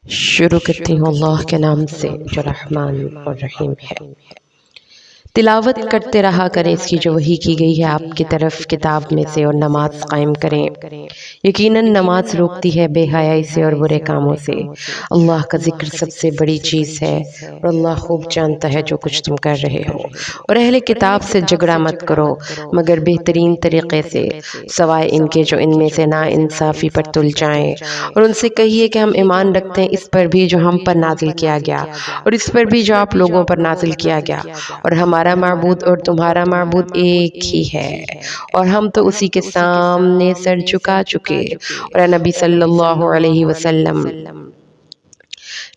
شروع کرتی ہوں اللہ کے نام سے جو رحمان اور رحیم ہے۔ تلاوت کرتے رہا کریں اس کی جو وحی کی گئی ہے آپ کی طرف کتاب میں سے، اور نماز قائم کریں۔ یقیناً نماز روکتی ہے بے حیائی سے اور برے کاموں سے۔ اللہ کا ذکر سب سے بڑی چیز ہے اور اللہ خوب جانتا ہے جو کچھ تم کر رہے ہو۔ اور اہل کتاب سے جھگڑا مت کرو مگر بہترین طریقے سے، سوائے ان کے جو ان میں سے نا انصافی پر تل جائیں، اور ان سے کہیے کہ ہم ایمان رکھتے ہیں اس پر بھی جو ہم پر نازل کیا گیا اور اس پر بھی جو آپ لوگوں پر نازل کیا گیا، اور ہمارا معبود اور تمہارا معبود ایک ہی ہے، اور ہم تو اسی کے سامنے سر جھکا چکے۔ اور اے نبی صلی اللہ علیہ وسلم،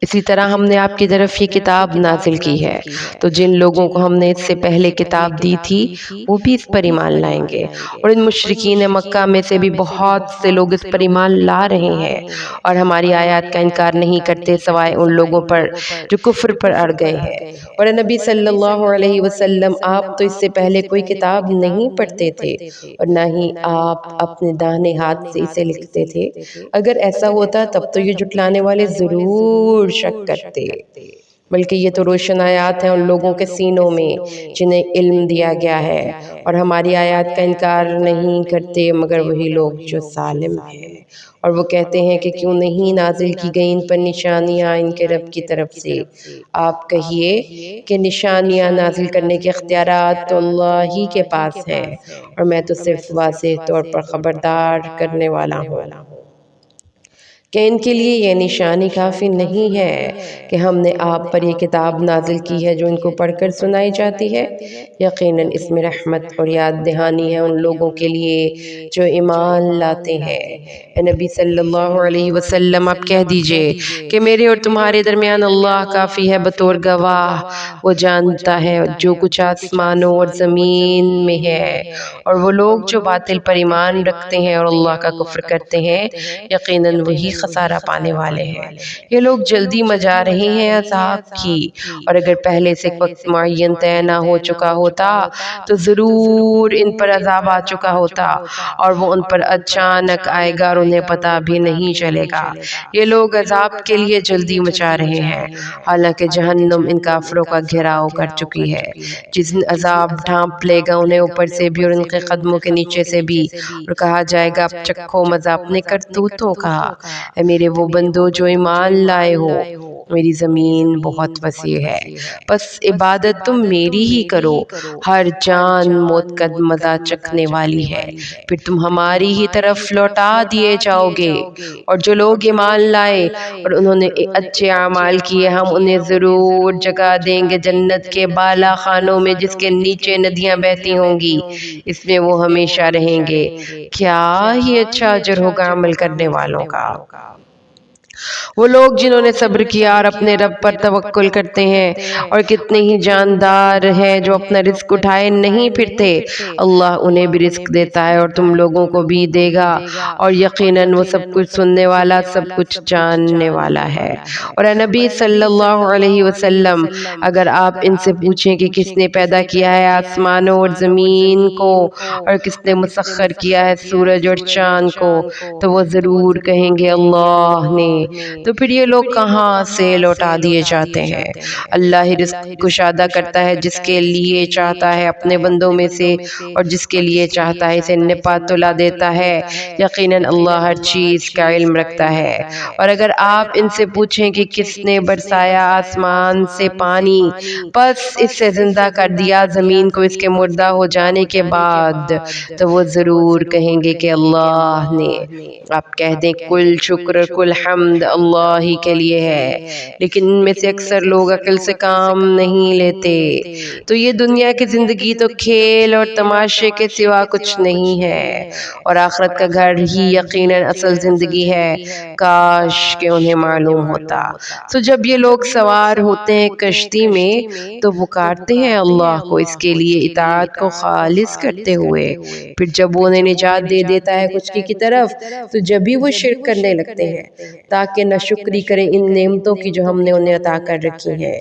اسی طرح ہم نے آپ کی طرف یہ کتاب نازل کی ہے، تو جن لوگوں کو ہم نے اس سے پہلے کتاب دی تھی وہ بھی اس پر ایمان لائیں گے، اور ان مشرکین مکہ میں سے بھی بہت سے لوگ اس پر ایمان لا رہے ہیں اور ہماری آیات کا انکار نہیں کرتے سوائے ان لوگوں پر جو کفر پر اڑ گئے ہیں۔ اور اے نبی صلی اللہ علیہ وسلم، آپ تو اس سے پہلے کوئی کتاب نہیں پڑھتے تھے اور نہ ہی آپ اپنے داہنے ہاتھ سے اسے لکھتے تھے، اگر ایسا ہوتا تب تو یہ جھٹلانے والے ضرور شک کرتے، بلکہ یہ تو روشن آیات ہیں ان لوگوں کے سینوں میں جنہیں علم دیا گیا ہے، اور ہماری آیات کا انکار نہیں کرتے مگر وہی لوگ جو ظالم ہیں۔ اور وہ کہتے ہیں کہ کیوں نہیں نازل کی گئی ان پر نشانیاں ان کے رب کی طرف سے؟ آپ کہیے کہ نشانیاں نازل کرنے کے اختیارات تو اللہ ہی کے پاس ہیں، اور میں تو صرف واضح طور پر خبردار کرنے والا ہوں کہ ان کے لیے یہ نشانی کافی نہیں ہے کہ ہم نے آپ پر یہ کتاب نازل کی ہے جو ان کو پڑھ کر سنائی جاتی ہے۔ یقیناً اس میں رحمت اور یاد دہانی ہے ان لوگوں کے لیے جو ایمان لاتے ہیں۔ اے نبی صلی اللہ علیہ وسلم، آپ کہہ دیجئے کہ میرے اور تمہارے درمیان اللہ کافی ہے بطور گواہ، وہ جانتا ہے جو کچھ آسمانوں اور زمین میں ہے۔ اور وہ لوگ جو باطل پر ایمان رکھتے ہیں اور اللہ کا کفر کرتے ہیں، یقیناً وہی خسارہ پانے والے ہیں۔ یہ لوگ جلدی مچا رہے ہیں عذاب کی، اور اگر پہلے سے ایک وقت معین طے نہ ہو چکا ہوتا تو ضرور ان پر عذاب آ چکا ہوتا، اور وہ ان پر اچانک آئے گا اور انہیں پتہ بھی نہیں چلے گا۔ یہ لوگ عذاب کے لیے جلدی مچا رہے ہیں، حالانکہ جہنم ان کافروں کا گھیراؤ کر چکی ہے۔ جس دن عذاب ڈھانپ لے گا انہیں اوپر سے بھی اور ان کے قدموں کے نیچے سے بھی، اور کہا جائے گا اب چکھو مزہ اپنے کرتوتوں کا۔ اے میرے وہ بندو جو ایمان لائے ہو، میری زمین بہت وسیع ہے، بس عبادت تم میری ہی کرو۔ ہر جان موت کا مزہ چکھنے والی ہے، پھر تم ہماری ہی طرف لوٹا دیے جاؤ گے۔ اور جو لوگ ایمان لائے اور انہوں نے اچھے اعمال کیے، ہم انہیں ضرور جگہ دیں گے جنت کے بالا خانوں میں جس کے نیچے ندیاں بہتی ہوں گی، اس میں وہ ہمیشہ رہیں گے۔ کیا ہی اچھا اجر ہوگا عمل کرنے والوں کا۔ وہ لوگ جنہوں نے صبر کیا اور اپنے رب پر توکل کرتے ہیں، اور کتنے ہی جاندار ہیں جو اپنا رزق اٹھائے نہیں پھرتے، اللہ انہیں بھی رزق دیتا ہے اور تم لوگوں کو بھی دے گا، اور یقیناً وہ سب کچھ سننے والا سب کچھ جاننے والا ہے۔ اور اے نبی صلی اللہ علیہ وسلم، اگر آپ ان سے پوچھیں کہ کس نے پیدا کیا ہے آسمانوں اور زمین کو، اور کس نے مسخر کیا ہے سورج اور چاند کو، تو وہ ضرور کہیں گے اللہ نے۔ تو پھر یہ لوگ کہاں سے لوٹا دیے جاتے ہیں؟ اللہ ہی رزق کشادہ کرتا ہے جس کے لیے چاہتا ہے اپنے بندوں میں سے، اور جس کے لیے چاہتا ہے اسے نپا تلا دیتا ہے۔ یقیناً اللہ ہر چیز کا علم رکھتا ہے۔ اور اگر آپ ان سے پوچھیں کہ کس نے برسایا آسمان سے پانی، پس اس سے زندہ کر دیا زمین کو اس کے مردہ ہو جانے کے بعد، تو وہ ضرور کہیں گے کہ اللہ نے۔ آپ کہہ دیں کل شکر کل حمد اللہ ہی کے لیے ہے، لیکن ان میں سے اکثر لوگ عقل سے کام نہیں لیتے۔ تو یہ دنیا کی زندگی تو کھیل اور تماشے کے سوا کچھ نہیں ہے، اور آخرت کا گھر ہی یقیناً اصل زندگی ہے، کاش کہ انہیں معلوم ہوتا۔ تو جب یہ لوگ سوار ہوتے ہیں کشتی میں تو پکارتے ہیں اللہ کو اس کے لیے اطاعت کو خالص کرتے ہوئے، پھر جب وہ انہیں نجات دے دیتا ہے کچھ کی طرف تو جبھی وہ شرک کرنے لگتے ہیں، تاکہ ناشکری کریں ان نعمتوں کی جو ہم نے انہیں عطا کر رکھی ہیں،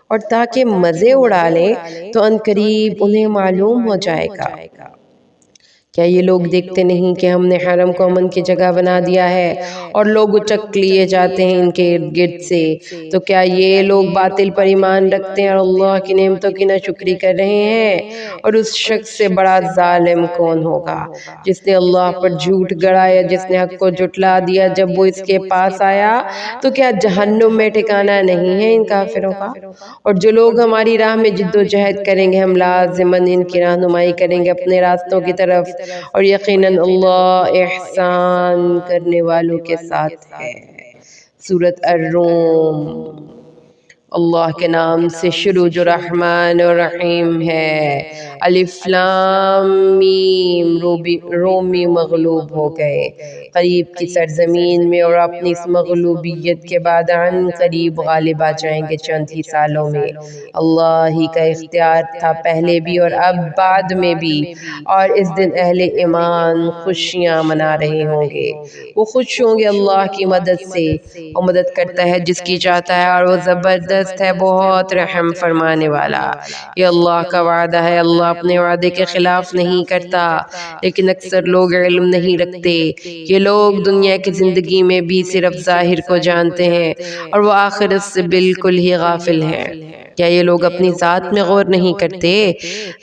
اور تاکہ مزے اڑا لیں تو عنقریب انہیں معلوم ہو جائے گا کیا یہ لوگ دیکھتے نہیں کہ ہم نے حرم کو امن کی جگہ بنا دیا ہے اور لوگ اچک لیے جاتے ہیں ان کے ارد گرد سے؟ تو کیا یہ لوگ باطل پر ایمان رکھتے ہیں اور اللہ کی نعمتوں کی ناشکری کر رہے ہیں؟ اور اس شخص سے بڑا ظالم کون ہوگا جس نے اللہ پر جھوٹ گڑھا یا جس نے حق کو جھٹلا دیا جب وہ اس کے پاس آیا؟ تو کیا جہنم میں ٹھکانہ نہیں ہے ان کافروں کا؟ اور جو لوگ ہماری راہ میں جد و جہد کریں گے ہم لازماً ان کی رہنمائی کریں گے اپنے راستوں کی طرف، اور یقیناً اللہ احسان کرنے والوں کے ساتھ ہے۔ سورۃ الروم۔ اللہ کے نام سے شروع جو رحمان اور رحیم ہے۔ الف لام میم، رومی مغلوب ہو گئے قریب کی سرزمین میں، اور اپنی اس مغلوبیت کے بعد عن قریب غالب آ جائیں گے چند ہی سالوں میں۔ اللہ ہی کا اختیار تھا پہلے بھی اور اب بعد میں بھی، اور اس دن اہل ایمان خوشیاں منا رہے ہوں گے۔ وہ خوش ہوں گے اللہ کی مدد سے، وہ مدد کرتا ہے جس کی چاہتا ہے، اور وہ زبردست ہے، بہت رحم فرمانے والا۔ یہ اللہ کا وعدہ ہے، اللہ اپنے وعدے کے خلاف نہیں کرتا، لیکن اکثر لوگ علم نہیں رکھتے۔ یہ لوگ دنیا کی زندگی میں بھی صرف ظاہر کو جانتے ہیں اور وہ آخرت سے بالکل ہی غافل ہیں۔ کیا یہ لوگ اپنی ذات میں غور نہیں کرتے؟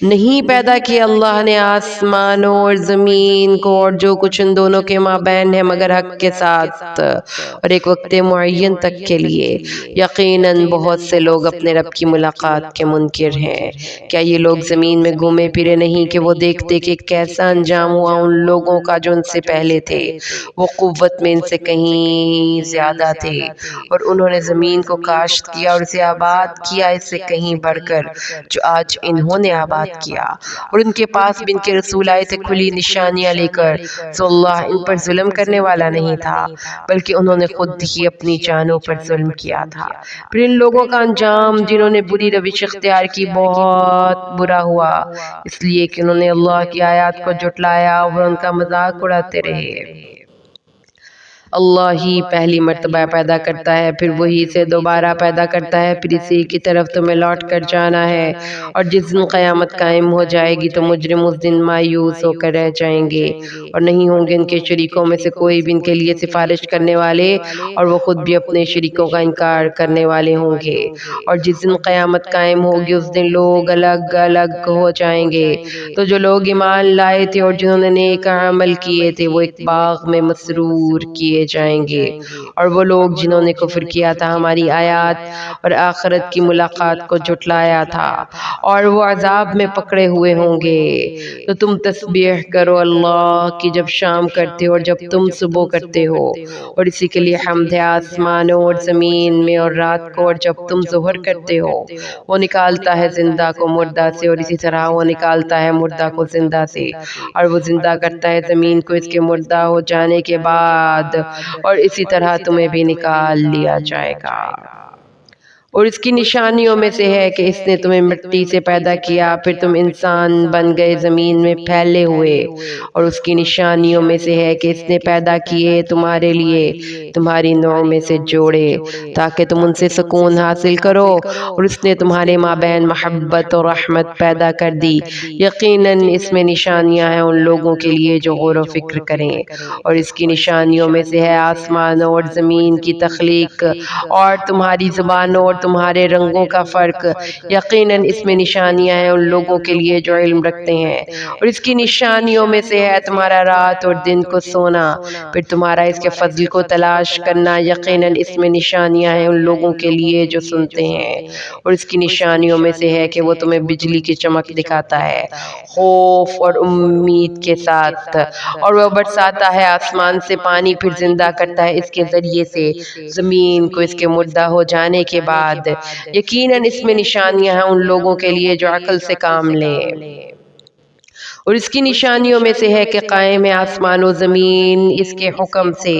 نہیں پیدا کیا اللہ نے آسمانوں اور زمین کو اور جو کچھ ان دونوں کے مابین ہے مگر حق کے ساتھ اور ایک وقت معین تک کے لیے۔ یقیناً بہت سے لوگ اپنے رب کی ملاقات کے منکر ہیں۔ کیا یہ لوگ زمین میں گھومے پھرے نہیں کہ وہ دیکھتے کہ کیسا انجام ہوا ان لوگوں کا جو ان سے پہلے تھے؟ وہ قوت میں ان سے کہیں زیادہ تھے اور انہوں نے زمین کو کاشت کیا اور اسے آباد کیا اس سے کہیں بڑھ کر جو آج انہوں نے آباد کیا، اور ان کے پاس بھی ان کے رسول آئے تھے کھلی نشانیاں لے کر، سو اللہ ان پر ظلم کرنے والا نہیں تھا بلکہ انہوں نے خود ہی اپنی جانوں پر ظلم کیا تھا۔ پھر ان لوگوں کا انجام جنہوں نے بری روش اختیار کی بہت برا ہوا، اس لیے کہ انہوں نے اللہ کی آیات کو جھٹلایا اور ان کا مذاق اڑاتے رہے۔ اللہ ہی پہلی مرتبہ پیدا کرتا ہے، پھر وہی سے دوبارہ پیدا کرتا ہے، پھر اسی کی طرف تمہیں لوٹ کر جانا ہے۔ اور جس دن قیامت قائم ہو جائے گی تو مجرم اس دن مایوس ہو کر رہ جائیں گے اور نہیں ہوں گے ان کے شریکوں میں سے کوئی بھی ان کے لیے سفارش کرنے والے، اور وہ خود بھی اپنے شریکوں کا انکار کرنے والے ہوں گے۔ اور جس دن قیامت قائم ہوگی اس دن لوگ الگ الگ ہو جائیں گے، تو جو لوگ ایمان لائے تھے اور جنہوں نے نیک عمل کیے تھے وہ ایک باغ میں مسرور کیے جائیں گے، اور وہ لوگ جنہوں نے کفر کیا تھا ہماری آیات اور آخرت کی ملاقات کو جھٹلایا تھا، اور وہ عذاب میں پکڑے ہوئے ہوں گے۔ تو تم تسبیح کرو اللہ کی جب شام کرتے ہو اور جب تم صبح کرتے ہو، اور اسی کے لیے حمد ہے آسمانوں اور زمین میں اور رات کو، اور جب تم ظہر کرتے ہو وہ نکالتا ہے زندہ کو مردہ سے، اور اسی طرح وہ نکالتا ہے مردہ کو زندہ سے، اور وہ زندہ کرتا ہے زمین کو اس کے مردہ ہو جانے کے بعد، اور اسی طرح تمہیں بھی نکال لیا جائے گا۔ اور اس کی نشانیوں میں سے ہے کہ اس نے تمہیں مٹی سے پیدا کیا، پھر تم انسان بن گئے زمین میں پھیلے ہوئے، اور اس کی نشانیوں میں سے ہے کہ اس نے پیدا کیے تمہارے لیے تمہاری نوع میں سے جوڑے تاکہ تم ان سے سکون حاصل کرو، اور اس نے تمہارے مابین محبت اور رحمت پیدا کر دی۔ یقیناً اس میں نشانیاں ہیں ان لوگوں کے لیے جو غور و فکر کریں۔ اور اس کی نشانیوں میں سے ہے آسمانوں اور زمین کی تخلیق اور تمہاری زبانوں اور تمہارے رنگوں کا فرق۔ یقیناً اس میں نشانیاں ہیں ان لوگوں کے لیے جو علم رکھتے ہیں۔ اور اس کی نشانیوں میں سے ہے تمہارا رات اور دن کو سونا، پھر تمہارا اس کے فضل کو تلاش کرنا۔ یقیناً اس میں نشانیاں ہیں ان لوگوں کے لیے جو سنتے ہیں۔ اور اس کی نشانیوں میں سے ہے کہ وہ تمہیں بجلی کی چمک دکھاتا ہے خوف اور امید کے ساتھ، اور وہ برساتا ہے آسمان سے پانی پھر زندہ کرتا ہے اس کے ذریعے سے زمین کو اس کے مردہ ہو جانے کے بعد۔ یقیناً اس میں نشانیاں ہیں ان لوگوں کے لیے جو عقل سے کام لیں۔ اور اس کی نشانیوں میں سے ہے کہ قائم ہے آسمان و زمین اس کے حکم سے،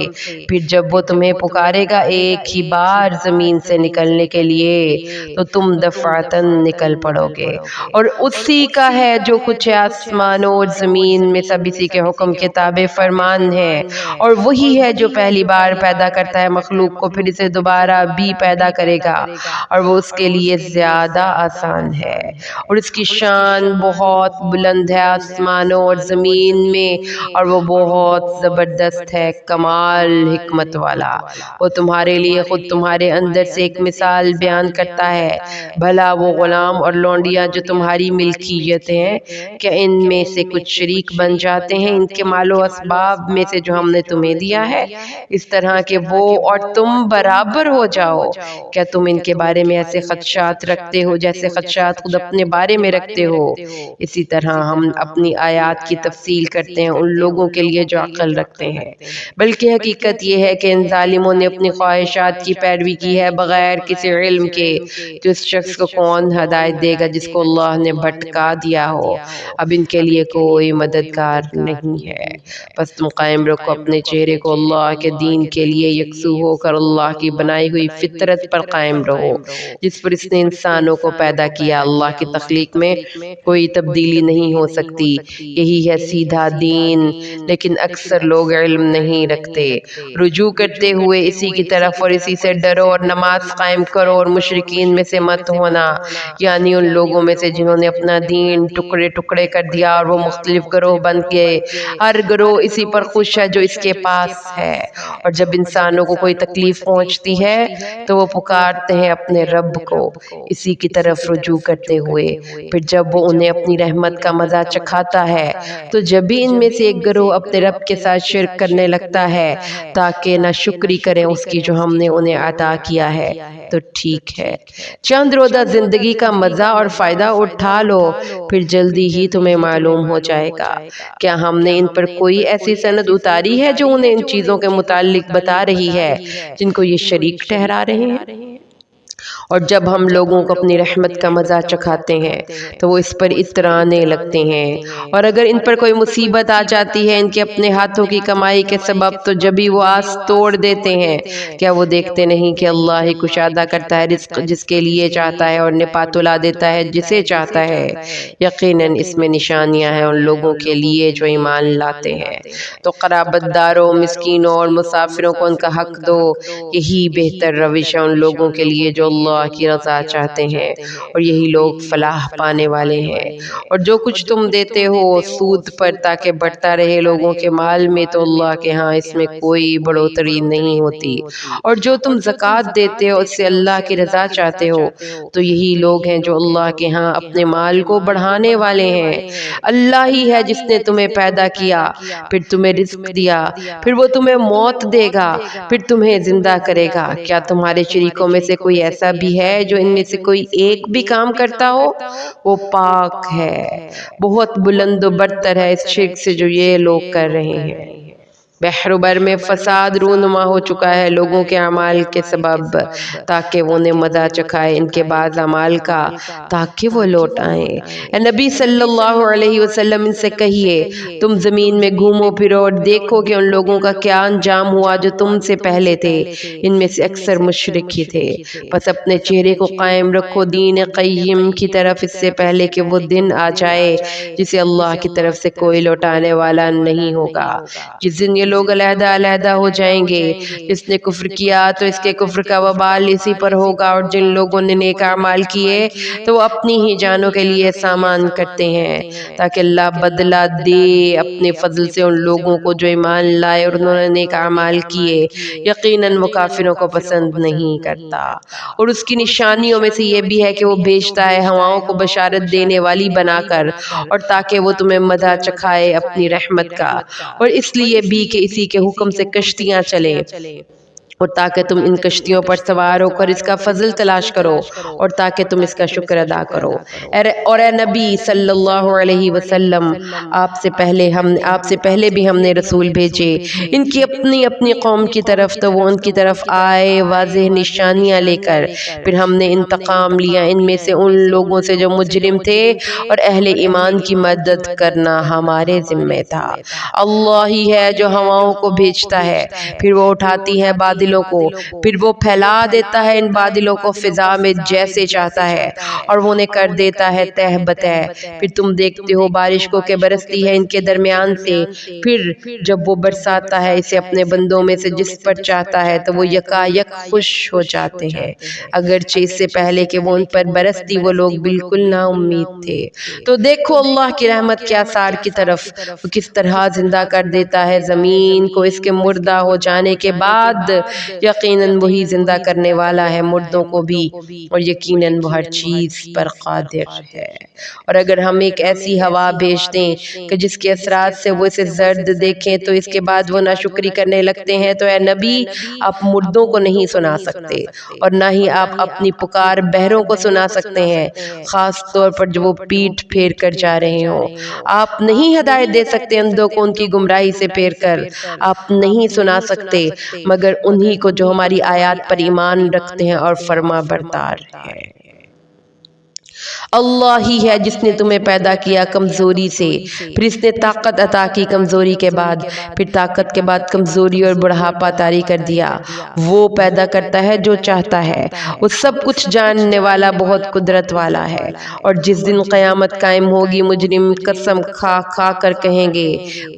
پھر جب وہ تمہیں پکارے گا ایک ہی بار زمین سے نکلنے کے لیے تو تم دفعتاً نکل پڑو گے۔ اور اسی کا ہے جو کچھ آسمانوں اور زمین میں سب اسی کے حکم کے تابع فرمان ہے، اور وہی ہے جو پہلی بار پیدا کرتا ہے مخلوق کو پھر اسے دوبارہ بھی پیدا کرے گا، اور وہ اس کے لیے زیادہ آسان ہے۔ اور اس کی شان بہت بلند ہے آسمانوں اور زمین میں، اور وہ بہت زبردست ہے، کمال حکمت والا۔ وہ تمہارے لیے خود تمہارے اندر سے ایک مثال بیان کرتا ہے۔ بھلا وہ غلام اور لونڈیاں جو تمہاری ملکیت ہیں، کیا ان میں سے کچھ شریک بن جاتے ہیں ان کے مال و اسباب میں سے جو ہم نے تمہیں دیا ہے، اس طرح کہ وہ اور تم برابر ہو جاؤ؟ کیا تم ان کے بارے میں ایسے خدشات رکھتے ہو جیسے خدشات خود اپنے بارے میں رکھتے ہو؟ اسی طرح ہم اپنی آیات کی تفصیل کرتے ہیں ان لوگوں کے لیے جو عقل رکھتے ہیں۔ بلکہ حقیقت یہ ہے کہ ان ظالموں نے اپنی خواہشات کی پیروی کی ہے بغیر کسی علم کے، تو اس شخص کو کون ہدایت دے گا جس کو اللہ نے بھٹکا دیا ہو؟ اب ان کے لیے کوئی مددگار نہیں ہے۔ بس تم قائم رکھو اپنے چہرے کو اللہ کے دین کے لیے، یکسو ہو کر اللہ کی بنائی ہوئی فطرت پر قائم رہو جس پر اس نے انسانوں کو پیدا کیا۔ اللہ کی تخلیق میں کوئی تبدیلی نہیں ہو سکتی، یہی ہے سیدھا دین، لیکن اکثر لوگ علم نہیں رکھتے۔ رجوع کرتے ہوئے اسی کی طرف اور اسی سے ڈرو اور نماز قائم کرو، اور مشرکین میں سے مت ہونا، یعنی ان لوگوں میں سے جنہوں نے اپنا دین ٹکڑے ٹکڑے کر دیا اور وہ مختلف گروہ بن گئے۔ ہر گروہ اسی پر خوش ہے جو اس کے پاس ہے، اور جب انسانوں کو کوئی تکلیف پہنچتی ہے تو وہ پکارتے ہیں اپنے رب کو اسی کی طرف رجوع کرتے ہوئے۔ پھر جب وہ انہیں اپنی رحمت کا مزہ چکھاتا ہے تو جب بھی ان میں سے ایک گروہ اپنے رب کے ساتھ شرک کرنے لگتا ہے تاکہ نہ شکری کریں اس کی جو ہم نے انہیں عطا کیا ہے، تو ٹھیک ہے چند روزہ زندگی کا مزہ اور فائدہ اٹھا لو، پھر جلدی ہی تمہیں معلوم ہو جائے گا۔ کیا ہم نے ان پر کوئی ایسی سند اتاری ہے جو انہیں ان چیزوں کے متعلق بتا رہی ہے جن کو یہ شریک ٹھہرا رہے ہیں؟ اور جب ہم لوگوں کو اپنی رحمت کا مزہ چکھاتے ہیں تو وہ اس پر اترانے لگتے ہیں، اور اگر ان پر کوئی مصیبت آ جاتی ہے ان کے اپنے ہاتھوں کی کمائی کے سبب تو جب ہی وہ آس توڑ دیتے ہیں۔ کیا وہ دیکھتے نہیں کہ اللہ ہی کشادہ کرتا ہے رزق جس کے لیے چاہتا ہے اور نپا تلا دیتا ہے جسے چاہتا ہے؟ یقیناً اس میں نشانیاں ہیں ان لوگوں کے لیے جو ایمان لاتے ہیں۔ تو قرابت داروں، مسکینوں اور مسافروں کو ان کا حق دو، یہی بہتر روش ہے ان لوگوں کے لیے جو اللہ کی رضا چاہتے ہیں، اور یہی لوگ فلاح پانے والے ہیں۔ اور جو کچھ تم دیتے ہو سود پر تاکہ بڑھتا رہے لوگوں کے مال میں، تو اللہ کے ہاں اس میں کوئی بڑھوتری نہیں ہوتی، اور جو تم زکوٰۃ دیتے ہو اس سے اللہ کی رضا چاہتے ہو، تو یہی لوگ ہیں جو اللہ کے ہاں اپنے مال کو بڑھانے والے ہیں۔ اللہ ہی ہے جس نے تمہیں پیدا کیا، پھر تمہیں رزق دیا، پھر وہ تمہیں موت دے گا، پھر تمہیں زندہ کرے گا۔ کیا تمہارے شریکوں میں سے کوئی ایسا بھی ہے جو ان میں سے کوئی ایک بھی کام کرتا ہو؟ وہ پاک ہے، بہت بلند و برتر ہے اس شرک سے جو یہ لوگ کر رہے ہیں۔ بحر و بر میں فساد رونما ہو چکا ہے لوگوں کے اعمال کے سبب، تاکہ وہ انہیں مزہ چکھائے ان کے بعض اعمال کا تاکہ وہ لوٹ آئیں۔ اے نبی صلی اللہ علیہ وسلم ان سے کہیے تم زمین میں گھومو پھرو اور دیکھو کہ ان لوگوں کا کیا انجام ہوا جو تم سے پہلے تھے، ان میں سے اکثر مشرک ہی تھے۔ بس اپنے چہرے کو قائم رکھو دین قیم کی طرف اس سے پہلے کہ وہ دن آ جائے جسے اللہ کی طرف سے کوئی لوٹانے والا نہیں ہوگا، جس دن یہ لوگ علیحدہ علیحدہ ہو جائیں گے۔ جس نے کفر کیا تو اس کے کفر کا وبال اسی پر ہوگا، اور جن لوگوں نے نیک اعمال کیے تو وہ اپنی ہی جانوں کے لیے سامان کرتے ہیں تاکہ اللہ بدلہ دے اپنے فضل سے ان لوگوں کو جو ایمان لائے اور انہوں نے نیک اعمال کیے۔ یقیناً وہ کافروں کو پسند نہیں کرتا۔ اور اس کی نشانیوں میں سے یہ بھی ہے کہ وہ بھیجتا ہے ہواؤں کو بشارت دینے والی بنا کر، اور تاکہ وہ تمہیں مزہ چکھائے اپنی رحمت کا، اور اس لیے بھی کہ اسی کے حکم سے کشتیاں چلیں، اور تاکہ تم ان کشتیوں پر سوار ہو کر اس کا فضل تلاش کرو، اور تاکہ تم اس کا شکر ادا کرو۔ اور اے نبی صلی اللہ علیہ وسلم، آپ سے پہلے بھی ہم نے رسول بھیجے ان کی اپنی اپنی قوم کی طرف، تو وہ ان کی طرف آئے واضح نشانیاں لے کر، پھر ہم نے انتقام لیا ان میں سے ان لوگوں سے جو مجرم تھے، اور اہل ایمان کی مدد کرنا ہمارے ذمہ تھا۔ اللہ ہی ہے جو ہواؤں کو بھیجتا ہے، پھر وہ اٹھاتی ہیں بادلوں بادلوں کو، پھر وہ پھیلا دیتا ہے ان بادلوں کو فضا میں جیسے چاہتا ہے اور وہ انہیں کر دیتا ہے تہ بتہ۔ پھر تم دیکھتے ہو بارش کو کہ برستی ہے ان کے درمیان سے، پھر جب وہ برساتا ہے اسے اپنے بندوں میں سے جس پر چاہتا ہے تو وہ یکا یک خوش ہو جاتے ہیں، اگرچہ اس سے پہلے کہ وہ ان پر برستی وہ لوگ بالکل نا امید تھے۔ تو دیکھو اللہ کی رحمت کے آثار کی طرف، وہ کس طرح زندہ کر دیتا ہے زمین کو اس کے مردہ ہو جانے کے بعد۔ یقیناً وہی زندہ کرنے والا ہے مردوں کو بھی، اور یقیناً وہ ہر چیز پر قادر ہے۔ اور اگر ہم ایک ایسی ہوا بھیج دیں کہ جس کے اثرات سے وہ اسے زرد دیکھیں تو اس کے بعد وہ ناشکری کرنے لگتے ہیں، تو اے نبی آپ مردوں کو نہیں سنا سکتے اور نہ ہی آپ اپنی پکار بہروں کو سنا سکتے ہیں، خاص طور پر جب وہ پیٹھ پھیر کر جا رہے ہوں۔ آپ نہیں ہدایت دے سکتے اندھوں کو ان کی گمراہی سے پھیر کر، آپ نہیں سنا سکتے مگر انہی کو جو ہماری آیات پر ایمان رکھتے ہیں اور فرما بردار ہے۔ اللہ ہی ہے جس نے تمہیں پیدا کیا کمزوری سے، پھر اس نے طاقت عطا کی کمزوری کے بعد، پھر طاقت کے بعد کمزوری اور بڑھاپا طاری کر دیا۔ وہ پیدا کرتا ہے جو چاہتا ہے، وہ سب کچھ جاننے والا بہت قدرت والا ہے۔ اور جس دن قیامت قائم ہوگی مجرم قسم کھا کھا کر کہیں گے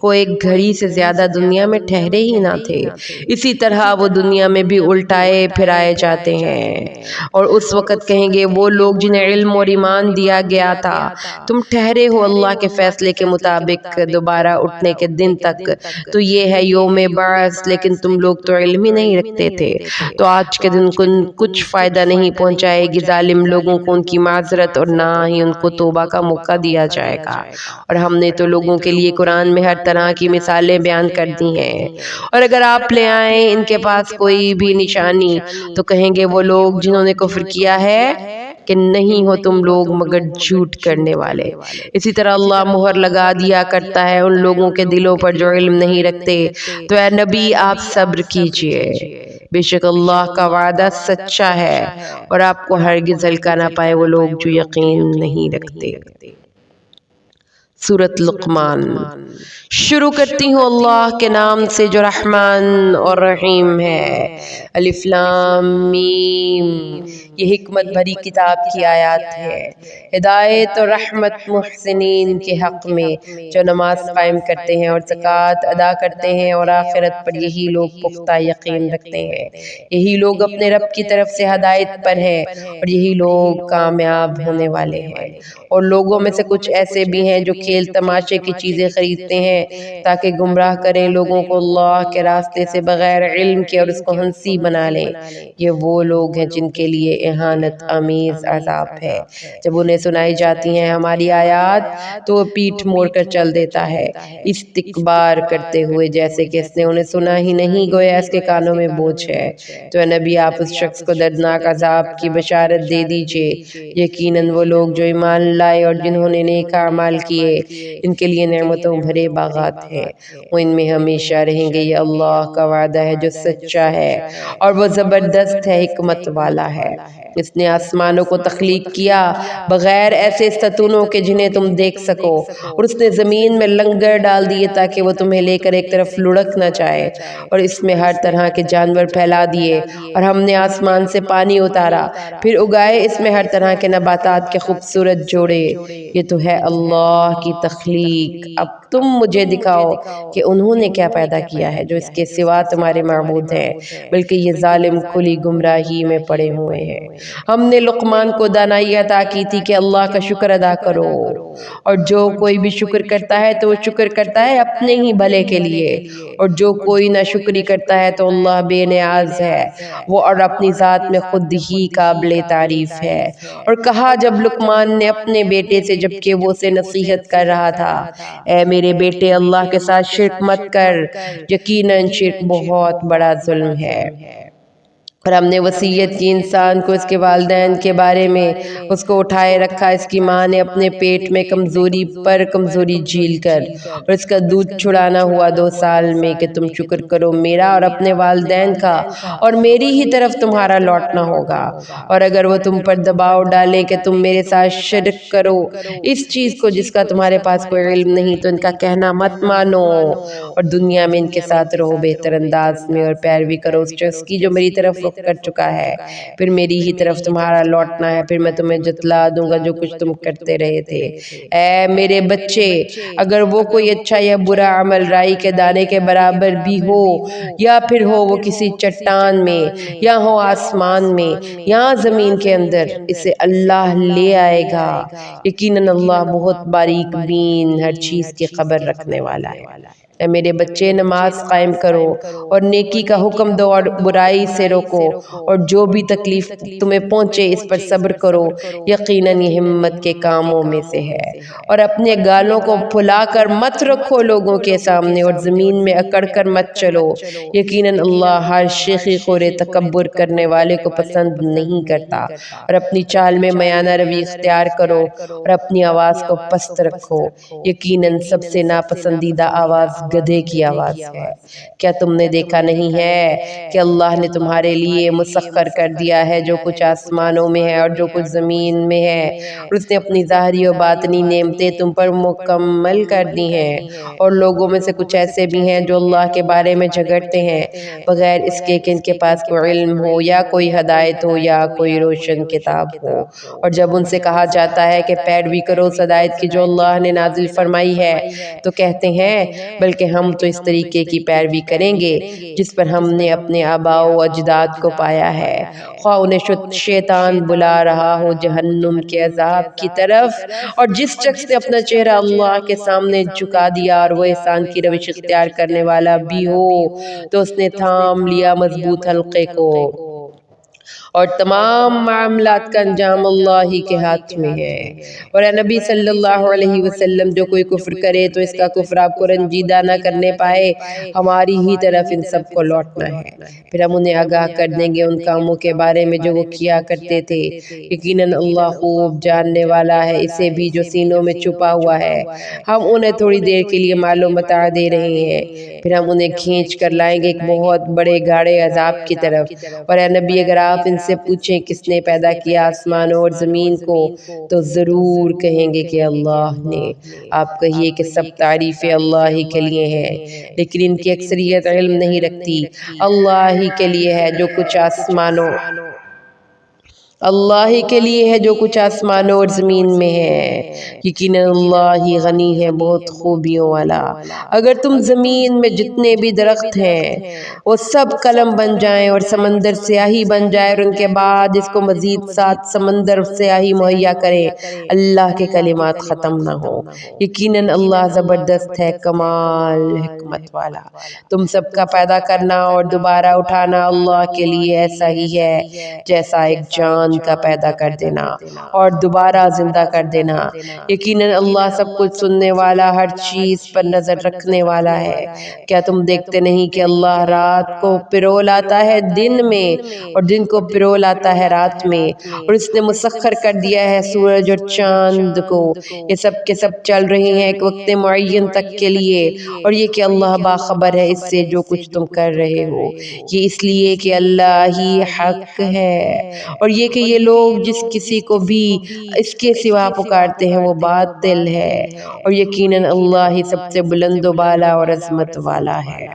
وہ ایک گھڑی سے زیادہ دنیا میں ٹھہرے ہی نہ تھے۔ اسی طرح وہ دنیا میں بھی الٹائے پھرائے جاتے ہیں، اور اس وقت کہیں گے وہ لوگ جنہیں علم اور ایمان دیا گیا تھا تم ٹھہرے ہو اللہ کے فیصلے کے مطابق دوبارہ اٹھنے کے دن تک، تو یہ ہے یوم بعث، لیکن تم لوگ تو علم ہی نہیں رکھتے تھے۔ تو آج کے دن کچھ فائدہ نہیں پہنچائے گی ظالم لوگوں کو ان کی معذرت، اور نہ ہی ان کو توبہ کا موقع دیا جائے گا۔ اور ہم نے تو لوگوں کے لیے قرآن میں ہر طرح کی مثالیں بیان کر دی ہیں، اور اگر آپ لے آئیں ان کے پاس کوئی بھی نشانی تو کہیں گے وہ لوگ جنہوں نے کفر کیا ہے کہ نہیں ہو تم لوگ مگر جھوٹ کرنے والے۔ اسی طرح اللہ مہر لگا دیا کرتا ہے ان لوگوں کے دلوں پر جو علم نہیں رکھتے۔ تو اے نبی آپ صبر کیجئے، بے شک اللہ کا وعدہ سچا ہے، اور آپ کو ہرگز ہلکا نہ پائے وہ لوگ جو یقین نہیں رکھتے۔ سورۃ لقمان۔ شروع کرتی ہوں اللہ کے نام سے جو رحمان اور رحیم ہے۔ الف لام میم۔ یہ حکمت بھری کتاب کی آیات ہے، ہدایت اور رحمت محسنین کے حق میں جو نماز قائم کرتے ہیں اور زکوٰۃ ادا کرتے ہیں، اور آخرت پر یہی لوگ پختہ یقین رکھتے ہیں۔ یہی لوگ اپنے رب کی طرف سے ہدایت پر ہیں، اور یہی لوگ کامیاب ہونے والے ہیں۔ اور لوگوں میں سے کچھ ایسے بھی ہیں جو کھیل تماشے کی چیزیں خریدتے ہیں تاکہ گمراہ کریں لوگوں کو اللہ کے راستے سے بغیر علم کے اور اس کو ہنسی بنا لیں۔ یہ وہ لوگ ہیں جن کے لیے اہانت آمیز عذاب ہے۔ جب انہیں سنائی جاتی ہیں ہماری آیات تو وہ پیٹھ موڑ کر چل دیتا ہے، استکبار کرتے ہوئے جیسے کہ اس نے انہیں سنا ہی نہیں، گویا اس کے کانوں میں بوجھ ہے۔ تو اے نبی آپ اس شخص کو دردناک عذاب کی بشارت دے دیجئے۔ یقیناً وہ لوگ جو ایمان لائے اور جنہوں نے نیک اعمال کیے ان کے لیے نعمتوں بھرے باغات ہیں، وہ ان میں ہمیشہ رہیں گے۔ یہ اللہ کا وعدہ ہے جو سچا ہے، اور وہ زبردست ہے، حکمت والا ہے۔ اس نے آسمانوں کو تخلیق کیا بغیر ایسے ستونوں کے جنہیں تم دیکھ سکو، اور اس نے زمین میں لنگر ڈال دیے تاکہ وہ تمہیں لے کر ایک طرف لڑک نہ جائے، اور اس میں ہر طرح کے جانور پھیلا دیے، اور ہم نے آسمان سے پانی اتارا، پھر اگائے اس میں ہر طرح کے نباتات کے خوبصورت جوڑے۔ یہ تو ہے اللہ کی تخلیق، اب تم مجھے دکھاؤ کہ انہوں نے کیا پیدا کیا ہے جو اس کے سوا تمہارے معبود ہیں، بلکہ یہ ظالم کھلی گمراہی میں پڑے ہوئے ہیں۔ ہم نے لقمان کو دانائی عطا کی تھی کہ اللہ کا شکر ادا کرو، اور جو کوئی بھی شکر کرتا ہے تو وہ شکر کرتا ہے اپنے ہی بھلے کے لیے، اور جو کوئی نہ شکری کرتا ہے تو اللہ بے نیاز ہے، وہ اور اپنی ذات میں خود ہی قابل تعریف ہے۔ اور کہا جب لقمان نے اپنے بیٹے سے جبکہ وہ اسے نصیحت کر رہا تھا، اے میرے بیٹے اللہ کے ساتھ شرک مت کر، یقیناً شرک بہت بڑا ظلم ہے۔ اور ہم نے وصیت کی انسان کو اس کے والدین کے بارے میں، اس کو اٹھائے رکھا اس کی ماں نے اپنے پیٹ میں کمزوری پر کمزوری جھیل کر، اور اس کا دودھ چھڑانا ہوا 2 سال میں کہ تم شکر کرو میرا اور اپنے والدین کا، اور میری ہی طرف تمہارا لوٹنا ہوگا۔ اور اگر وہ تم پر دباؤ ڈالیں کہ تم میرے ساتھ شرک کرو اس چیز کو جس کا تمہارے پاس کوئی علم نہیں، تو ان کا کہنا مت مانو، اور دنیا میں ان کے ساتھ رہو بہتر انداز میں، اور پیروی کرو اس شخص کی جو میری طرف رخ کر چکا ہے، پھر میری ہی طرف تمہارا لوٹنا ہے، پھر میں تمہیں جتلا دوں گا جو کچھ تم کرتے رہے تھے۔ اے میرے بچے، اگر وہ کوئی اچھا یا برا عمل رائی کے دانے کے برابر بھی ہو، یا پھر ہو وہ کسی چٹان میں، یا ہو آسمان میں، یا زمین کے اندر، اسے اللہ لے آئے گا۔ یقیناً اللہ بہت باریک بین ہر چیز کی خبر رکھنے والا ہے۔ اے میرے بچے، نماز قائم کرو اور نیکی کا حکم دو اور برائی سے روکو، اور جو بھی تکلیف تمہیں پہنچے اس پر صبر کرو، یقیناً یہ ہمت کے کاموں میں سے ہے۔ اور اپنے گالوں کو پھلا کر مت رکھو لوگوں کے سامنے، اور زمین میں اکڑ کر مت چلو، یقیناً اللہ ہر شیخی خورے تکبر کرنے والے کو پسند نہیں کرتا۔ اور اپنی چال میں میانہ روی اختیار کرو، اور اپنی آواز کو پست رکھو، یقیناً سب سے ناپسندیدہ آواز گدھے کی آواز ہے۔ کیا تم نے دیکھا نہیں ہے کہ اللہ نے تمہارے لیے مسخر کر دیا ہے جو کچھ آسمانوں میں ہے اور جو کچھ زمین میں ہے، اور اس نے اپنی ظاہری و باطنی نعمتیں تم پر مکمل کر دی ہیں۔ اور لوگوں میں سے کچھ ایسے بھی ہیں جو اللہ کے بارے میں جھگڑتے ہیں بغیر اس کے کہ ان کے پاس کوئی علم ہو یا کوئی ہدایت ہو یا کوئی روشن کتاب ہو۔ اور جب ان سے کہا جاتا ہے کہ پیروی کرو اس ہدایت کی جو اللہ نے نازل فرمائی ہے، تو کہتے ہیں بلکہ ہم تو اس طریقے کی پیروی کریں گے جس پر ہم نے اپنے آباء و اجداد کو پایا ہے، خواہ انہیں شیطان بلا رہا ہو جہنم کے عذاب کی طرف۔ اور جس شخص نے اپنا چہرہ اللہ کے سامنے جھکا دیا اور وہ احسان کی روش اختیار کرنے والا بھی ہو، تو اس نے تھام لیا مضبوط حلقے کو، اور تمام معاملات کا انجام اللہ ہی کے ہاتھ میں ہے۔ اور اے نبی صلی اللہ علیہ وسلم، جو کوئی کفر کرے تو اس کا کفر آپ کو رنجیدہ نہ کرنے پائے، ہماری ہی طرف ان سب کو لوٹنا ہے، پھر ہم انہیں آگاہ کر دیں گے ان کاموں کے بارے میں جو وہ کیا کرتے تھے۔ یقیناً اللہ خوب جاننے والا ہے اسے بھی جو سینوں میں چھپا ہوا ہے۔ ہم انہیں تھوڑی دیر کے لیے مال و متاع دے رہے ہیں، پھر ہم انہیں کھینچ کر لائیں گے ایک بہت بڑے گاڑے عذاب کی طرف۔ اور اے نبی، اگر آپ ان سے پوچھیں کس نے پیدا کیا آسمانوں اور زمین کو، تو ضرور کہیں گے کہ اللہ نے۔ آپ کہیے کہ سب تعریفیں اللہ ہی کے لیے ہیں، لیکن ان کی اکثریت علم نہیں رکھتی۔ اللہ ہی کے لیے ہے جو کچھ آسمانوں اللہ ہی کے لیے ہے جو کچھ آسمانوں اور زمین میں ہے، یقیناً اللہ ہی غنی ہے بہت خوبیوں والا۔ اگر تم زمین میں جتنے بھی درخت ہیں وہ سب قلم بن جائیں اور سمندر سیاہی بن جائے، اور ان کے بعد اس کو مزید 7 سمندر سیاہی مہیا کریں، اللہ کے کلمات ختم نہ ہو، یقیناً اللہ زبردست ہے کمال حکمت والا۔ تم سب کا پیدا کرنا اور دوبارہ اٹھانا اللہ کے لیے ایسا ہی ہے جیسا ایک جان کا پیدا کر دینا اور دوبارہ زندہ کر دینا۔ یقیناً اللہ سب کچھ سننے والا، ہر چیز پر نظر رکھنے والا ہے۔ کیا تم دیکھتے نہیں کہ اللہ رات کو پرو لاتا ہے دن میں اور دن کو پرو لاتا ہے رات میں، اور اس نے مسخر کر دیا ہے سورج اور چاند کو، یہ سب کے سب چل رہے ہیں ایک وقت معین تک کے لیے، اور یہ کہ اللہ باخبر ہے اس سے جو کچھ تم کر رہے ہو۔ یہ اس لیے کہ اللہ ہی حق ہے، اور یہ کہ یہ لوگ جس کسی کو بھی اس کے سوا پکارتے ہیں وہ باطل ہے، اور یقیناً اللہ ہی سب سے بلند و بالا اور عظمت والا ہے۔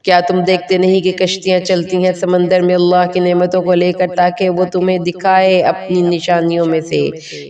کیا تم دیکھتے نہیں کہ کشتیاں چلتی ہیں سمندر میں اللہ کی نعمتوں کو لے کر تاکہ وہ تمہیں دکھائے اپنی نشانیوں میں سے؟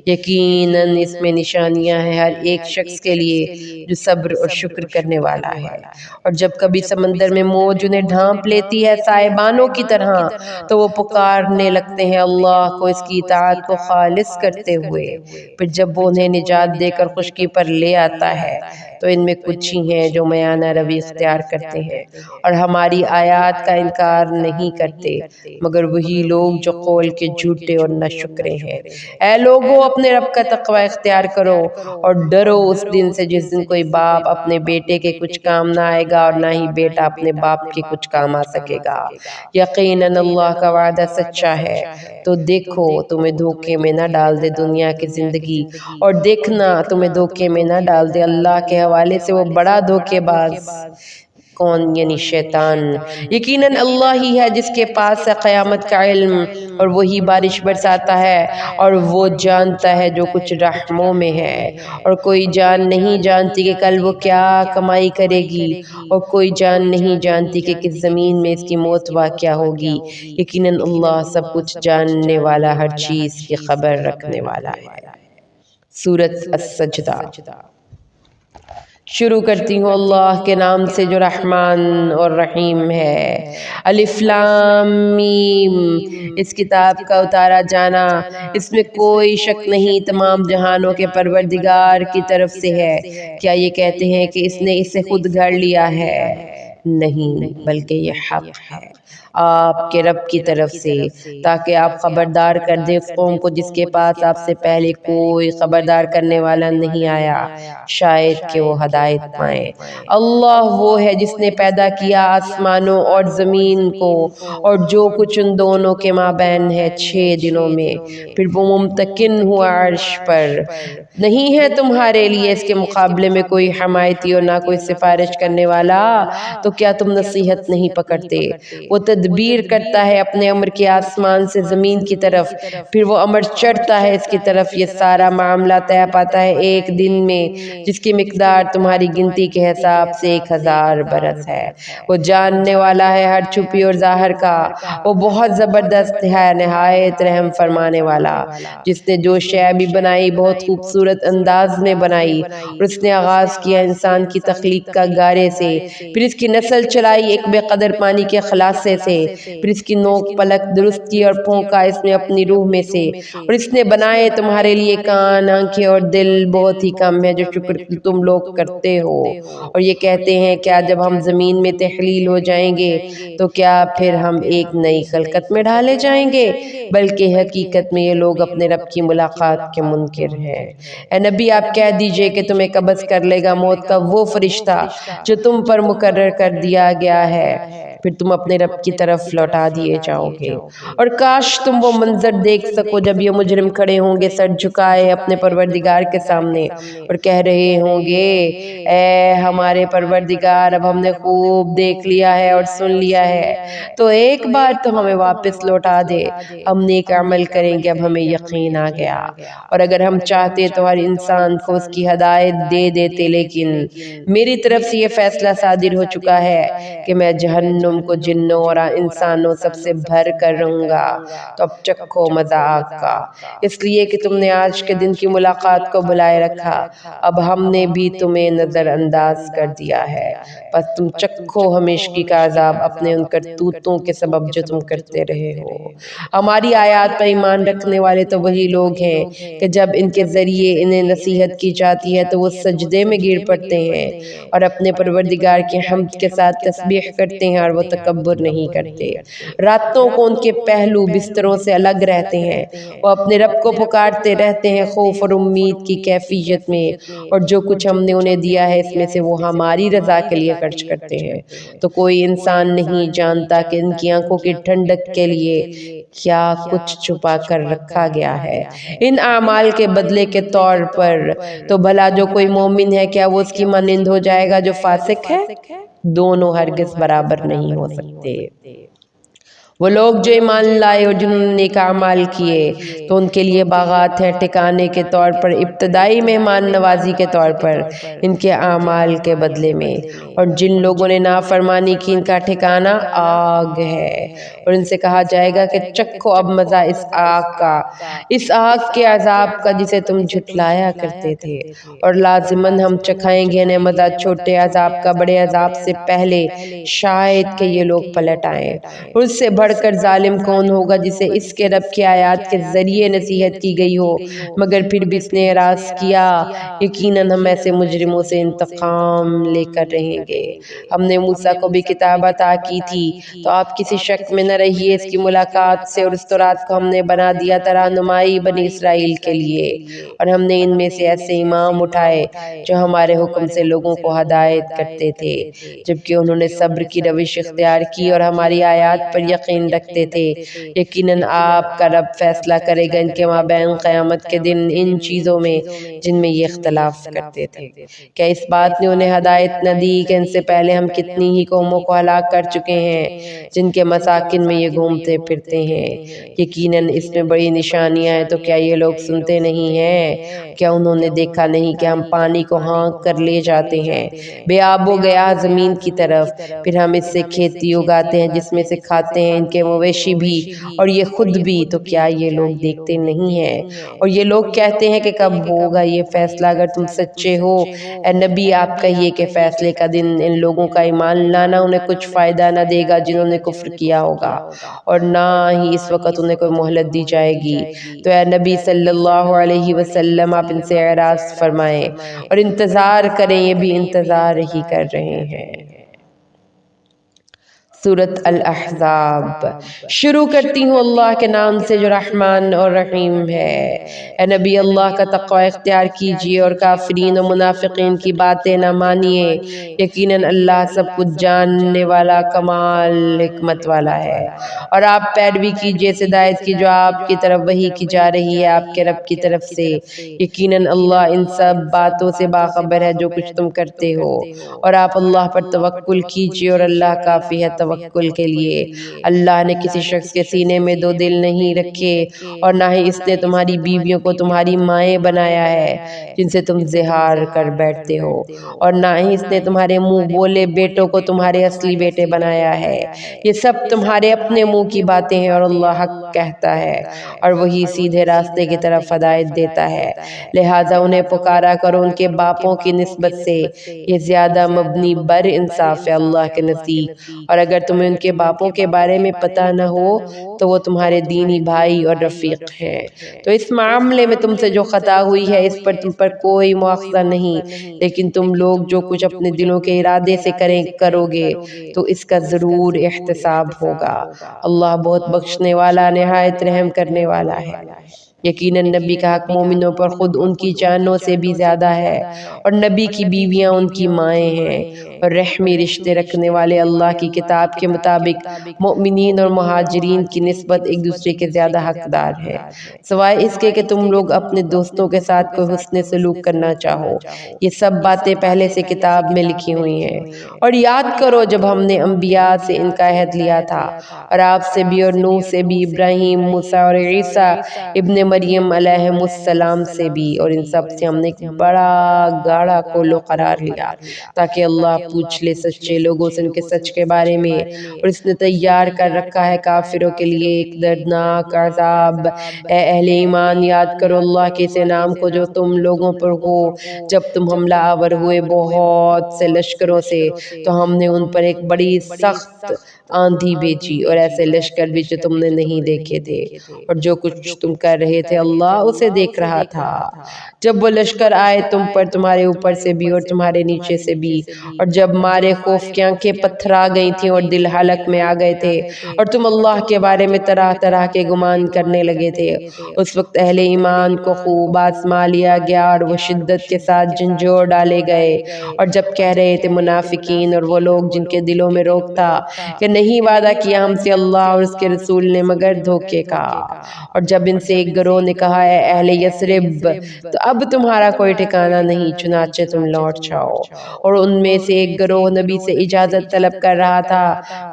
یقیناً اس میں نشانیاں ہیں ہر ایک شخص کے لیے جو صبر اور شکر کرنے والا ہے۔ اور جب کبھی سمندر میں موج انہیں ڈھانپ لیتی ہے سائبانوں کی طرح، تو وہ پکارنے لگتے ہیں اللہ کو اس کی اطاعت کو خالص کرتے ہوئے، پھر جب وہ انہیں نجات دے کر خشکی پر لے آتا ہے تو ان میں کچھ ہی ہیں جو میانہ روی اختیار کرتے ہیں اور ہماری آیات کا انکار نہیں کرتے مگر وہی لوگ جو قول کے جھوٹے اور نہ شکرے ہیں۔ اے لوگو اپنے رب کا تقوی اختیار کرو اور ڈرو اس دن سے جس دن کوئی باپ اپنے بیٹے کے کچھ کام نہ آئے گا اور نہ ہی بیٹا اپنے باپ کے کچھ کام آ سکے گا۔ یقیناً اللہ کا وعدہ سچا ہے۔ تو دیکھو تمہیں دھوکے میں نہ ڈال دے دنیا کی زندگی، اور دیکھنا تمہیں دھوکے میں نہ ڈال دے اللہ کے حوالے سے وہ بڑا دھوکے باز۔ کون؟ یعنی شیطان۔ یقیناً اللہ ہی ہے جس کے پاس ہے قیامت کا علم، اور وہی بارش برساتا ہے، اور وہ جانتا ہے جو کچھ رحموں میں ہے، اور کوئی جان نہیں جانتی کہ کل وہ کیا کمائی کرے گی، اور کوئی جان نہیں جانتی کہ کس زمین میں اس کی موت واقع ہوگی۔ یقیناً اللہ سب کچھ جاننے والا، ہر چیز کی خبر رکھنے والا ہے۔ سورۃ السجدہ۔ شروع کرتی ہوں اللہ کے نام سے جو رحمان اور رحیم ہے۔ الف لام میم۔ اس کتاب کا اتارا جانا، اس میں کوئی شک نہیں، تمام جہانوں کے پروردگار کی طرف سے ہے۔ کیا یہ کہتے ہیں کہ اس نے اسے خود گھڑ لیا ہے؟ نہیں، بلکہ یہ حق ہے آپ کے رب کی طرف سے، تاکہ آپ خبردار کر دیں اس قوم کو جس کے پاس آپ سے پہلے کوئی خبردار کرنے والا نہیں آیا، شاید کہ وہ ہدایت پائیں۔ اللہ وہ ہے جس نے پیدا کیا آسمانوں اور زمین کو اور جو کچھ ان دونوں کے مابین ہے 6 دنوں میں، پھر وہ ممتکن ہوا عرش پر۔ نہیں ہے تمہارے لیے اس کے مقابلے میں کوئی حمایتی اور نہ کوئی سفارش کرنے والا، تو کیا تم نصیحت نہیں پکڑتے؟ وہ تدبیر کرتا ہے اپنے امر کے آسمان سے زمین کی طرف، پھر وہ امر چڑھتا ہے اس کی طرف، یہ سارا معاملہ طے پاتا ہے ایک دن میں، جس کی مقدار تمہاری گنتی کے حساب سے 1000 برس ہے۔ وہ جاننے والا ہے ہر چھپی اور ظاہر کا، وہ بہت زبردست ہے، نہایت رحم فرمانے والا۔ جس نے جو شے بھی بنائی بہت خوبصورت انداز میں بنائی، اور اس نے آغاز کیا انسان کی تخلیق کا گارے سے، پھر اس کی نسل چلائی ایک بے قدر پانی کے خلاصے سے، پھر اس کی نوک پلک درست کی اور پھونکا اس میں اپنی روح میں سے، اور اس نے بنائے تمہارے لیے کان، آنکھیں اور دل، بہت ہی کم ہے جو شکر تم لوگ کرتے ہو۔ اور یہ کہتے ہیں کیا جب ہم زمین میں تحلیل ہو جائیں گے تو کیا پھر ہم ایک نئی خلقت میں ڈھالے جائیں گے؟ بلکہ حقیقت میں یہ لوگ اپنے رب کی ملاقات کے منکر ہیں۔ اے نبی آپ کہہ دیجئے کہ تمہیں قبض کر لے گا موت کا وہ فرشتہ جو تم پر مقرر کر دیا گیا ہے، پھر تم اپنے رب کی طرف لوٹا دیے جاؤ گے۔ اور کاش تم وہ منظر دیکھ سکو جب یہ مجرم کھڑے ہوں گے سر جھکائے اپنے پروردگار کے سامنے، اور کہہ رہے ہوں گے اے ہمارے پروردگار، اب ہم نے خوب دیکھ لیا ہے اور سن لیا ہے، تو ایک بار تو ہمیں واپس لوٹا دے، ہم نیک عمل کریں گے، اب ہمیں یقین آ گیا۔ اور اگر ہم چاہتے تو ہر انسان کو اس کی ہدایت دے دیتے، لیکن میری طرف سے یہ فیصلہ صادر ہو چکا ہے کہ میں جہنم کو جنوں اور انسانوں سب سے بھر کر رہوں گا، تو اب چکھو مزہ آگ کا۔ اس لیے کہ تم نے آج کے دن کی ملاقات کو بلائے رکھا، اب ہم نے بھی تمہیں نظر انداز کر دیا ہے، بس تم چکھو ہمیشگی کا عذاب اپنے ان کرتوتوں کے سبب جو تم کرتے رہے ہو۔ ہماری آیات پر ایمان رکھنے والے تو وہی لوگ ہیں کہ جب ان کے ذریعے انہیں نصیحت کی جاتی ہے تو وہ سجدے میں گر پڑتے ہیں اور اپنے پروردگار کی حمد کے ساتھ تسبیح کرتے ہیں، اور وہ تکبر نہیں کرتے۔ راتوں کو ان کے پہلو بستروں سے الگ رہتے ہیں، وہ اپنے رب کو پکارتے رہتے ہیں خوف اور امید کی کیفیت میں، اور جو کچھ ہم نے انہیں دیا ہے اس میں سے وہ ہماری رضا کے لیے خرچ کرتے ہیں۔ تو کوئی انسان نہیں جانتا کہ ان کی آنکھوں کی ٹھنڈک کے لیے کیا کچھ چھپا کر رکھا گیا ہے ان اعمال کے بدلے کے طور پر۔ تو بھلا جو کوئی مومن ہے کیا وہ اس کی مانند ہو جائے گا جو فاسق ہے؟ دونوں ہرگز برابر نہیں ہو سکتے۔ وہ لوگ جو ایمان لائے اور جنہوں نے نیک اعمال کیے تو ان کے لیے باغات ہیں ٹھکانے کے طور پر، ابتدائی مہمان نوازی کے طور پر ان کے اعمال کے بدلے میں، اور جن لوگوں نے نافرمانی کی ان کا ٹھکانہ آگ ہے، اور ان سے کہا جائے گا کہ چکھو اب مزہ اس آگ کا، اس آگ کے عذاب کا جسے تم جھٹلایا کرتے تھے، اور لازماً ہم چکھائیں گے انہیں مزہ چھوٹے عذاب کا بڑے عذاب سے پہلے، شاید کہ یہ لوگ پلٹ آئیں، اور اس سے بڑھ کر ظالم کون ہوگا جسے اس کے رب کی آیات کے ذریعے نصیحت کی گئی ہو مگر پھر بھی اس نے اعراض کیا۔ یقیناً ہم ایسے مجرموں سے انتقام لے کر رہیں گے۔ ہم نے موسیٰ کو بھی کتاب عطا کی تھی تو آپ کسی شک میں نہ رہیے اس کی ملاقات سے، اور اس رات کو ہم نے بنا دیا تھا رہنمائی بنی اسرائیل کے لیے، اور ہم نے ان میں سے ایسے امام اٹھائے جو ہمارے حکم سے لوگوں کو ہدایت کرتے تھے، جبکہ انہوں نے صبر کی روش اختیار کی اور ہماری آیات پر یقین رکھتے تھے۔ یقیناً آپ کا رب فیصلہ کرے گا ان کے مابین قیامت کے دن ان چیزوں میں جن میں یہ اختلاف کرتے تھے۔ کیا اس بات نے انہیں ہدایت نہ دی کہ ان سے پہلے ہم کتنی ہی قوموں کو ہلاک کر چکے ہیں جن کے مساکن میں یہ گھومتے پھرتے ہیں؟ یقیناً اس میں بڑی نشانیاں ہیں، تو کیا یہ لوگ سنتے نہیں ہیں؟ کیا انہوں نے دیکھا نہیں کہ ہم پانی کو ہانک کر لے جاتے ہیں بے آب و گیا زمین کی طرف، پھر ہم اس سے کھیتی اگاتے ہیں جس میں سے کھاتے ہیں ان کے مویشی بھی اور یہ خود بھی، تو کیا یہ لوگ دیکھتے نہیں ہیں؟ اور یہ لوگ کہتے ہیں کہ کب ہوگا یہ فیصلہ؟ اگر تم سچے ہو اے نبی آپ کہیے کہ فیصلے کا دن ان لوگوں کا ایمان لانا انہیں کچھ فائدہ نہ دے گا جنہوں نے کفر کیا ہوگا، اور نہ ہی اس وقت انہیں کوئی مہلت دی جائے گی۔ تو اے نبی صلی اللہ علیہ وسلم آپ ان سے اعراض فرمائیں اور انتظار کریں، یہ بھی انتظار ہی کر رہے ہیں۔ سورۃ الاحزاب شروع کرتی ہوں اللہ کے نام سے جو رحمان اور رحیم ہے۔ اے نبی اللہ کا تقوی اختیار کیجئے اور کافرین و منافقین کی باتیں نہ مانیے، یقیناً اللہ سب کچھ جاننے والا کمال حکمت والا ہے۔ اور آپ پیروی کیجئے اس ہدایت کی جو آپ کی طرف وحی کی جا رہی ہے آپ کے رب کی طرف سے، یقیناً اللہ ان سب باتوں سے باخبر ہے جو کچھ تم کرتے ہو۔ اور آپ اللہ پر توکل کیجئے اور اللہ کافی ہے توکل کے لیے۔ اللہ نے کسی شخص کے سینے میں دو دل نہیں رکھے، اور نہ ہی اس نے تمہاری بیویوں کو تمہاری مائیں بنایا ہے جن سے تم زہار کر بیٹھتے ہو، اور نہ ہی اس نے تمہارے منہ بولے بیٹوں کو تمہارے اصلی بیٹے بنایا ہے۔ یہ سب تمہارے اپنے منہ کی باتیں ہیں، اور اللہ حق کہتا ہے اور وہی سیدھے راستے کی طرف ہدایت دیتا ہے۔ لہٰذا انہیں پکارا کرو ان کے باپوں کی نسبت سے، یہ زیادہ مبنی بر انصاف ہے اللہ کے نزدیک، اور اگر تمہیں ان کے باپوں کے بارے میں پتہ نہ ہو تو وہ تمہارے دینی بھائی اور رفیق ہیں۔ تو اس معاملے میں تم سے جو خطا ہوئی ہے اس پر تم پر کوئی مواخذہ نہیں، لیکن تم لوگ جو کچھ اپنے دلوں کے ارادے سے کرو گے تو اس کا ضرور احتساب ہوگا۔ اللہ بہت بخشنے والا نہایت رحم کرنے والا ہے۔ یقیناً نبی کا حق مومنوں پر خود ان کی جانوں سے بھی زیادہ ہے، اور نبی کی بیویاں ان کی مائیں ہیں، اور رحمی رشتے رکھنے والے اللہ کی کتاب کے مطابق مومنین اور مہاجرین کی نسبت ایک دوسرے کے زیادہ حقدار ہیں، سوائے اس کے کہ تم لوگ اپنے دوستوں کے ساتھ کوئی حسن سلوک کرنا چاہو۔ یہ سب باتیں پہلے سے کتاب میں لکھی ہوئی ہیں۔ اور یاد کرو جب ہم نے انبیاء سے ان کا عہد لیا تھا، اور آپ سے بھی اور نوح سے بھی، ابراہیم، موسیٰ اور عیسیٰ ابن مریم علیہم السلام سے بھی، اور ان سب سے ہم نے ایک بڑا گاڑا کولو قرار لیا تاکہ اللہ پوچھ لے سچے لوگوں سے ان کے سچ کے بارے میں، اور اس نے تیار کر رکھا ہے کافروں کے لیے ایک دردناک عذاب۔ اے اہل ایمان یاد کرو اللہ کے اس انعام کو جو تم لوگوں پر ہو، جب تم حملہ آور ہوئے بہت سے لشکروں سے تو ہم نے ان پر ایک بڑی سخت آندھی بھیجی، اور ایسے لشکر بھی جو تم نے نہیں دیکھے تھے، اور جو کچھ تم کر رہے تھے اللہ اسے دیکھ رہا تھا۔ جب وہ لشکر آئے تم پر تمہارے اوپر سے بھی اور تمہارے نیچے سے بھی، اور جب مارے خوف کی آنکھیں پتھرا گئی تھیں اور دل حلق میں آ گئے تھے، اور تم اللہ کے بارے میں طرح طرح کے گمان کرنے لگے تھے، اس وقت اہل ایمان کو خوب آزما لیا گیا اور وہ شدت کے ساتھ جھنجھوڑ ڈالے گئے، اور جب کہہ رہے تھے منافقین اور وہ لوگ جن کے دلوں میں روک تھا کہ نہیں وعدہ کیا ہم سے اللہ اور اس کے رسول نے مگر دھوکے کا، اور جب ان سے ایک گروہ نے کہا اے اہل یثرب تو اب تمہارا کوئی ٹھکانہ نہیں، چنانچہ تم لوٹ جاؤ، اور ان میں سے ایک گروہ نبی سے اجازت طلب کر رہا تھا،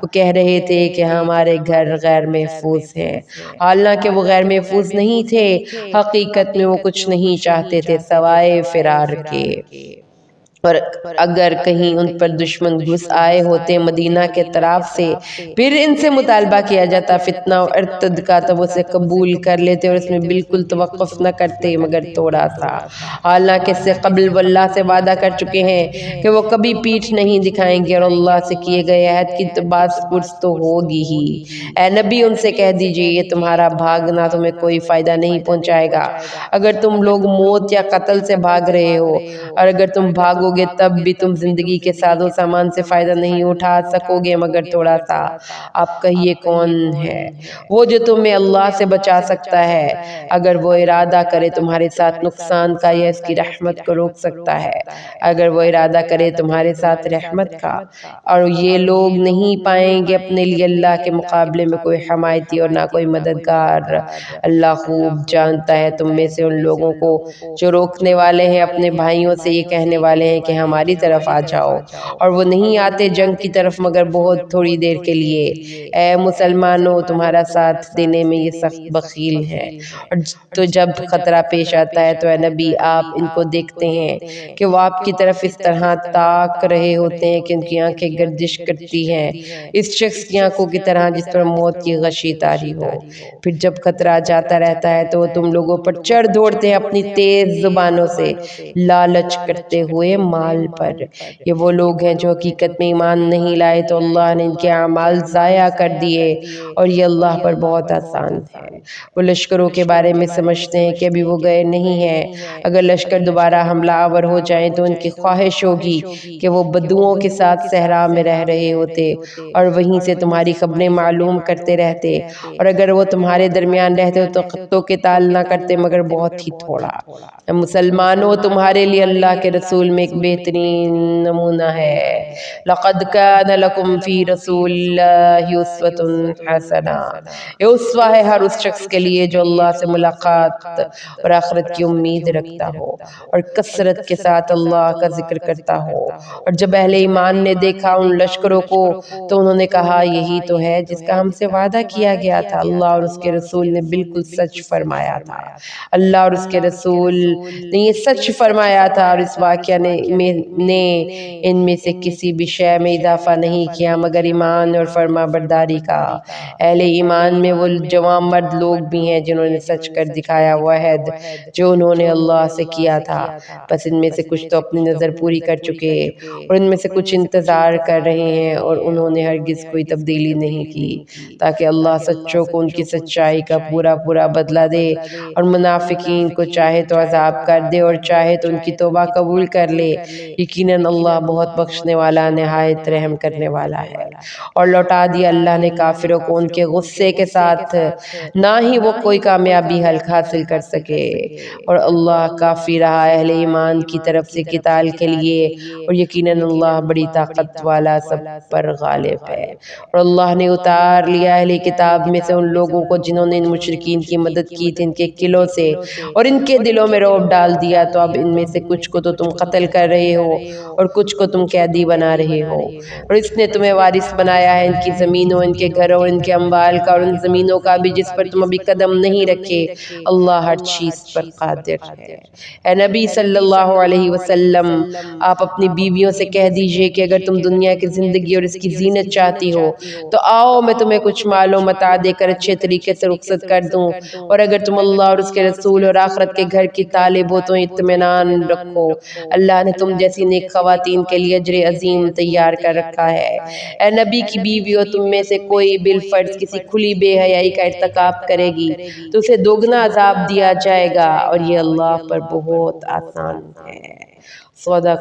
وہ کہہ رہے تھے کہ ہمارے گھر غیر محفوظ ہیں، حالانکہ وہ غیر محفوظ نہیں تھے، حقیقت میں وہ کچھ نہیں چاہتے تھے سوائے فرار کے۔ اور اگر کہیں ان پر دشمن گھس آئے ہوتے مدینہ کے طرف سے پھر ان سے مطالبہ کیا جاتا فتنہ و ارتد کا تو وہ اسے قبول کر لیتے اور اس میں بالکل توقف نہ کرتے مگر تھوڑا سا، حالانکہ اس سے قبل وہ اللہ سے وعدہ کر چکے ہیں کہ وہ کبھی پیٹھ نہیں دکھائیں گے اور اللہ سے کیے گئے عہد کی تو باز پرس تو ہوگی ہی۔ اے نبی ان سے کہہ دیجئے یہ تمہارا بھاگنا تمہیں کوئی فائدہ نہیں پہنچائے گا اگر تم لوگ موت یا قتل سے بھاگ رہے ہو، اور اگر تم بھاگو گے تب بھی تم زندگی کے ساز و سامان سے فائدہ نہیں اٹھا سکو گے مگر تھوڑا سا۔ آپ کہیے کون ہے وہ جو تمہیں اللہ سے بچا سکتا ہے اگر وہ ارادہ کرے تمہارے ساتھ نقصان کا یا اس کی رحمت کو روک سکتا ہے اگر وہ ارادہ کرے تمہارے ساتھ رحمت کا، اور یہ لوگ نہیں پائیں گے اپنے لیے اللہ کے مقابلے میں کوئی حمایتی اور نہ کوئی مددگار۔ اللہ خوب جانتا ہے تم میں سے ان لوگوں کو جو روکنے والے ہیں اپنے بھائیوں سے یہ کہنے والے ہیں کہ ہماری طرف آ جاؤ، اور وہ نہیں آتے جنگ کی طرف مگر بہت تھوڑی دیر کے لیے۔ اے مسلمانوں تمہارا ساتھ دینے میں یہ سخت بخیل ہیں، اور تو جب خطرہ پیش آتا ہے تو اے نبی آپ ان کو دیکھتے ہیں کہ وہ آپ کی طرف اس طرح تاک رہے ہوتے ہیں کہ ان کی آنکھیں گردش کرتی ہیں اس شخص کی آنکھوں کی طرح جس پر موت کی غشی طاری ہو۔ پھر جب خطرہ جاتا رہتا ہے تو وہ تم لوگوں پر چڑھ دوڑتے ہیں اپنی تیز زبانوں سے لالچ کرتے ہوئے مال پر۔ یہ وہ لوگ ہیں جو حقیقت میں ایمان نہیں لائے تو اللہ نے ان کے اعمال ضائع کر دیے اور یہ اللہ پر بہت آسان ہے۔ وہ لشکروں کے بارے میں سمجھتے ہیں کہ ابھی وہ گئے نہیں ہیں، اگر لشکر دوبارہ حملہ آور ہو جائیں تو ان کی خواہش ہوگی کہ وہ بدوؤں کے ساتھ صحرا میں رہ رہے ہوتے اور وہیں سے تمہاری خبریں معلوم کرتے رہتے، اور اگر وہ تمہارے درمیان رہتے تو قتال نہ کرتے مگر بہت ہی تھوڑا۔ مسلمانوں تمہارے لیے اللہ کے رسول میں ایک بہترین نمونہ ہے۔ لَقَدْ كَانَ لَكُمْ فِي رَسُولِ اللَّهِ أُسْوَةٌ حَسَنَةٌ۔ یہ اسوہ ہے ہر اس شخص کے لیے جو اللہ سے ملاقات اور آخرت کی امید رکھتا ہو اور کثرت کے ساتھ اللہ کا ذکر کرتا ہو۔ اور جب اہل ایمان نے دیکھا ان لشکروں کو تو انہوں نے کہا یہی تو ہے جس کا ہم سے وعدہ کیا گیا تھا، اللہ اور اس کے رسول نے بالکل سچ فرمایا تھا۔ اللہ اور اس کے رسول نے یہ سچ فرمایا تھا اور اس واقعہ نے ان میں سے کسی بھی شے میں اضافہ نہیں کیا مگر ایمان اور فرما برداری کا۔ اہل ایمان میں وہ جوان مرد لوگ بھی ہیں جنہوں نے سچ کر دکھایا وہ عہد جو انہوں نے اللہ سے کیا تھا، بس ان میں سے کچھ تو اپنی نظر پوری کر چکے اور ان میں سے کچھ انتظار کر رہے ہیں، اور انہوں نے ہرگز کوئی تبدیلی نہیں کی تاکہ اللہ سچوں کو ان کی سچائی کا پورا پورا بدلہ دے، اور منافقین کو چاہے تو عذاب کر دے اور چاہے تو ان کی توبہ قبول کر لے۔ یقیناً اللہ بہت بخشنے والا نہایت رحم کرنے والا ہے۔ اور لوٹا دیا اللہ نے کافروں کو ان کے غصے کے ساتھ، نہ ہی وہ کوئی کامیابی حاصل کر سکے، اور اللہ کافی رہا اہل ایمان کی طرف سے قتال کے لیے، اور یقیناً اللہ بڑی طاقت والا سب پر غالب ہے۔ اور اللہ نے اتار لیا اہل کتاب میں سے ان لوگوں کو جنہوں نے ان مشرکین کی مدد کی تھی ان کے قلعوں سے اور ان کے دلوں میں رعب ڈال دیا، تو اب ان میں سے کچھ کو تو تم قتل کر رہے ہو اور کچھ کو تم قیدی بنا رہے ہو، اور اس نے تمہیں وارث بنایا ہے ان کی زمینوں، ان کے گھروں اور ان کے اموال کا، اور ان زمینوں کا بھی جس پر تم ابھی قدم نہیں رکھے۔ اللہ ہر چیز پر قادر ہے۔ اے نبی صلی اللہ علیہ وسلم آپ اپنی بیویوں سے کہہ دیجئے کہ اگر تم دنیا کی زندگی اور اس کی زینت چاہتی ہو تو آؤ میں تمہیں کچھ مال و متاع دے کر اچھے طریقے سے رخصت کر دوں، اور اگر تم اللہ اور اس کے رسول اور آخرت کے گھر کی طالب ہو تو اطمینان رکھو، اللہ نے تم جیسی نیک خواتین کے لیے اجر عظیم تیار کر رکھا ہے۔ اے نبی کی بیویوں تم میں سے کوئی بالفرض کسی کھلی بے حیائی کا ارتکاب کرے گی تو اسے دوگنا عذاب دیا جائے گا، اور یہ اللہ پر بہت آسان ہے۔ صدق